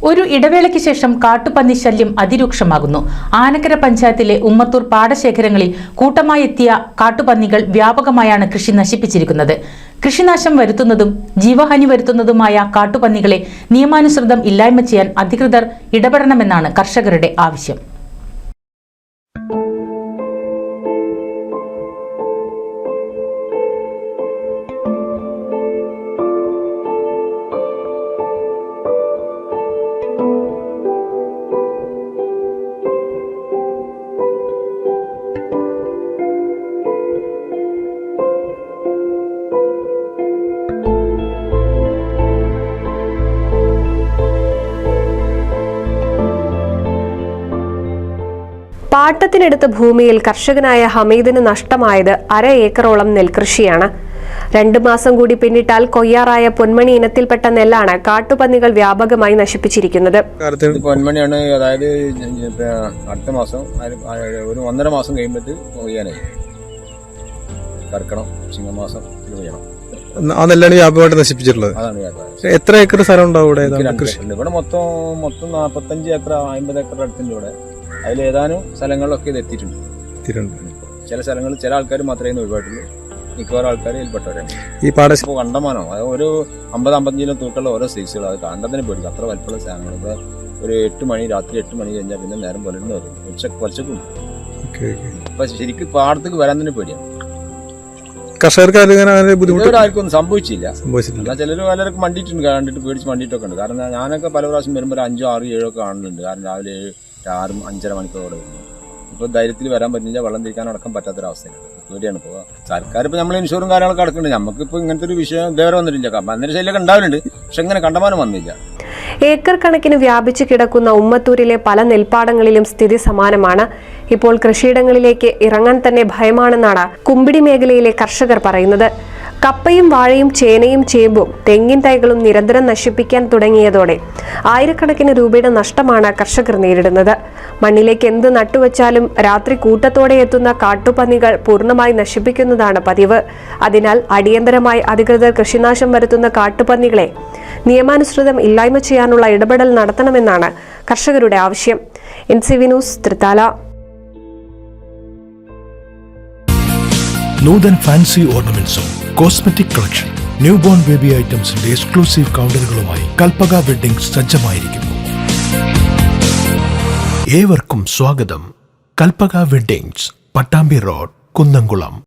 ഒരു ഇടവേളയ്ക്ക് ശേഷം കാട്ടുപന്നി ശല്യം അതിരൂക്ഷമാകുന്നു. ആനക്കര പഞ്ചായത്തിലെ ഉമ്മത്തൂർ പാടശേഖരങ്ങളിൽ കൂട്ടമായി എത്തിയ കാട്ടുപന്നികൾ വ്യാപകമായാണ് കൃഷി നശിപ്പിച്ചിരിക്കുന്നത്. കൃഷിനാശം വരുത്തുന്നതും ജീവഹാനി വരുത്തുന്നതുമായ കാട്ടുപന്നികളെ നിയമാനുസൃതം ഇല്ലായ്മ ചെയ്യാൻ അധികൃതർ ഇടപെടണമെന്നാണ് കർഷകരുടെ ആവശ്യം. പാട്ടത്തിനെടുത്ത ഭൂമിയിൽ കർഷകനായ ഹമീദിന് നഷ്ടമായത് 1/2 ഏക്കറോളം നെൽകൃഷിയാണ്. 2 മാസം കൂടി പിന്നിട്ടാൽ കൊയ്യാറായ പൊന്മണി ഇനത്തിൽപ്പെട്ട നെല്ലാണ് കാട്ടുപന്നികൾ വ്യാപകമായി നശിപ്പിച്ചിരിക്കുന്നത്. പൊന്മണിയാണ്, അതായത് അടുത്ത മാസം ഒരു 1.5 മാസം കഴിയുമ്പോൾ കൊയ്യാനായി. കർക്കണം ചിങ്ങമാസം കൊയ്യണം. ആ നെല്ലാണ് വ്യാപകമായിട്ട് നശിപ്പിച്ചിട്ടുള്ളത്. എത്ര ഏക്കർ സ്ഥലം ഉണ്ടാവും ഇവിടെ? ഇവിടെ മൊത്തം 45 ഏക്കർ 50 ഏക്കർ അടുത്തുണ്ട്. ഇവിടെ അതിൽ ഏതാനും സ്ഥലങ്ങളിലൊക്കെ ഇത് എത്തിയിട്ടുണ്ട്. ചില സ്ഥലങ്ങളിൽ ചില ആൾക്കാർ മാത്രമേ ഒഴിവായിട്ടുള്ളൂ, മിക്കവാറും ആൾക്കാർ ഇതിൽപ്പെട്ടവരാണ്. ഈ പാടശേഖരം കണ്ടമാനോ അത് ഒരു 50-55 കിലോ തൂക്കമുള്ള ഓരോ സൈസുകൾ, അത് കണ്ടതിന് പേടിക്കും. അത്ര വലിപ്പമുള്ള സാധനങ്ങൾ. ഇവിടെ ഒരു 8 മണി രാത്രി 8 മണി കഴിഞ്ഞാൽ പിന്നെ നേരം പുലർന്നു വരും. ഉച്ചക്കുണ്ട്. അപ്പൊ ശരിക്കും പാടത്തേക്ക് വരാൻ തന്നെ പേടിയാണ്. കർഷകർക്ക് ആർക്കൊന്നും സംഭവിച്ചില്ല. എന്നാൽ ചിലർ പലർക്ക് മണ്ടിയിട്ടുണ്ട്, കണ്ടിട്ട് പേടിച്ച് മണ്ടിയിട്ടൊക്കെ ഉണ്ട്. കാരണം ഞാനൊക്കെ പല പ്രാവശ്യം വരുമ്പോൾ 5, 6, 7 ഒക്കെ കാണുന്നുണ്ട്. കാരണം രാവിലെ 6, 5:30 മണിക്കൂറോടെ വരുന്നു. ഇപ്പോൾ ധൈര്യത്തിൽ വരാൻ പറ്റില്ല, വെള്ളം തിരിക്കാൻ അടക്കം പറ്റാത്തൊരവസ്ഥയാണ്. പേടിയാണ്. ഇപ്പോൾ സർക്കാർ ഇപ്പോൾ നമ്മൾ ഇൻഷുറും കാര്യങ്ങളൊക്കെ അടക്കുന്നുണ്ട്. നമുക്കിപ്പോൾ ഇങ്ങനത്തെ ഒരു വിഷയം ഇതേവരെ വന്നിട്ടില്ല. അന്നേരം ശൈലിയൊക്കെ ഉണ്ടാവലുണ്ട്, പക്ഷെ ഇങ്ങനെ കണ്ടമാനം വന്നില്ല. ഏക്കർ കണക്കിന് വ്യാപിച്ചു കിടക്കുന്ന ഉമ്മത്തൂരിലെ പല നെൽപ്പാടങ്ങളിലും സ്ഥിതി സമാനമാണ്. ഇപ്പോൾ കൃഷിയിടങ്ങളിലേക്ക് ഇറങ്ങാൻ തന്നെ ഭയമാണെന്നാണ് കുമ്പിടി മേഖലയിലെ കർഷകർ പറയുന്നത്. കപ്പയും വാഴയും ചേനയും ചേമ്പും തെങ്ങിൻ തൈകളും നിരന്തരം നശിപ്പിക്കാൻ തുടങ്ങിയതോടെ ആയിരക്കണക്കിന് രൂപയുടെ നഷ്ടമാണ് കർഷകർ നേരിടുന്നത്. മണ്ണിലേക്ക് എന്ത് നട്ടുവച്ചാലും രാത്രി കൂട്ടത്തോടെ എത്തുന്ന കാട്ടുപന്നികൾ പൂർണ്ണമായി നശിപ്പിക്കുന്നതാണ് പതിവ്. അതിനാൽ അടിയന്തരമായി അധികൃതർ കൃഷിനാശം വരുത്തുന്ന കാട്ടുപന്നികളെ നിയമാനുസൃതം ഇല്ലായ്മ ചെയ്യാനുള്ള ഇടപെടൽ നടത്തണമെന്നാണ് കർഷകരുടെ ആവശ്യം. NCV news, Thrithala. Noothan fancy ഓർണമെന്റ്സും cosmetic collection, new born baby ഐറ്റംസിന്റെ എക്സ്ക്ലൂസീവ് കൗണ്ടറുകളുമായി കൽപ്പക വെഡ്ഡിംഗ്സ് സജ്ജമായിരിക്കുന്നു. ഏവർക്കും സ്വാഗതം. Kalpaka weddings, Pattambi road, Kunnamkulam.